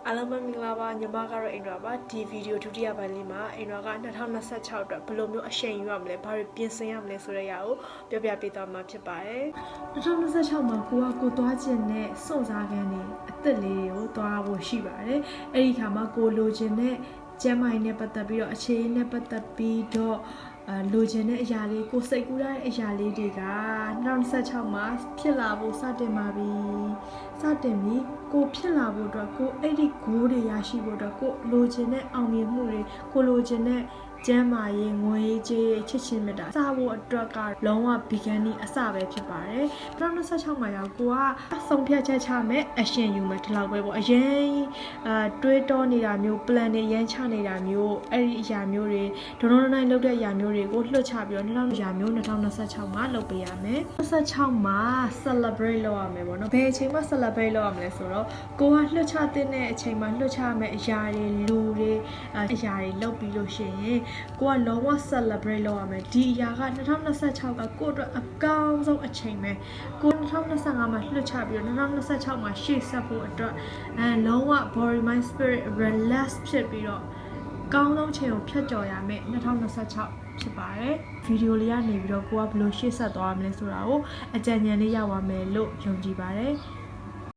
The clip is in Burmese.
အားလုံးပဲမင်္ဂလာပါညီမကတော့အိမ်တော်ပါဒီဗီဒီယိုဒုတိယပိုင်းလေးမှာအိမ်တော်က2026အတွက်ဘယ်လိုမျိုးအရှိန်ယူရမလဲဘာတွေပြင်ဆင်ရမလဲဆိုတဲ့အရာကိုပြောပြပေးသွားမှာဖြစ်ပါတယ်2026မှာကိုသွားခြင်းနဲ့စွန့်စားခန်းနေအသက်လေးတွေကိုသွားဖို့ရှိပါတယ်အဲ့ဒီခါမှာကိုလိုချင်တဲ့ကျမ်းမာရေးနဲ့ပတ်သက်ပြီးတော့အခြေအနေနဲ့ပတ်သက်ပြီးတော့လိုချင်တဲ့အရာလေးကိုစိတ်ကူးတဲ့အရာလေးတွေက2026မှာဖြစ်လာဖို့စတင်ပါပြီစတင်ပြီးကိုဖြစ်လာဖို့အတွက်ကိုအဲ့ဒီ goal တွေရရှိဖို့အတွက်ကိုလိုချင်တဲ့အောင်မြင်မှုတွေကိုလိုချင်တဲ့ကျမ်းမာရေးငွေကြေးချစ်ချင်းမြတ်တာစဖို့အတွက်ကလုံးဝ beginning အစပဲဖြစ်ပါတယ်2026မှာရောက်ကိုကအဆုံးဖြတ်ချက်ချမယ်အရှင်ယူမယ်ဒီလောက်ပဲပေါ့အရင်တွေးတောနေတာမျိုး plan တွေရမ်းချနေတာမျိုးအဲ့ဒီအရာမျိုးတွေဒုံဒုံနိုင်လုပ်တဲ့အရာမျိုးတွေကိုလွှတ်ချပြီးတော့2026မှာလုပ်ပေးရမယ်2026မှာ celebrate လုပ်ရမယ်ပေါ့နော်ဘယ်အချိန်မှာ celebrate လုပ်ရမလဲဆိုတော့ကိုကလွှတ်ချတဲ့အချိန်မှာလွှတ်ချမယ်အရာတွေလူတွေအရာတွေလုပ်ပြီးလို့ရှိရင်ကိုကလုံးဝ celebrate လုပ်ရမယ်ဒီအရာက2026ကကိုအတွက်အကောင်းဆုံးအချိန်ပဲကို2025မှာလွှတ်ချပြီးတော့2026မှာရှေ့ဆက်ဖို့အတွက်လုံးဝ body mind spirit relax ဖြစ်ပြီးတော့ကောင်းဆုံးချိန်ကိုဖြတ်ကျော်ရမယ်2026ဖြစ်ပါတယ်ဗီဒီယိုလေးကနေပြီးတော့ကိုကဘယ်လိုရှေ့ဆက်သွားရမလဲဆိုတာကိုအကြံဉာဏ်လေးရပါမယ်လို့ယုံကြည်ပါတယ်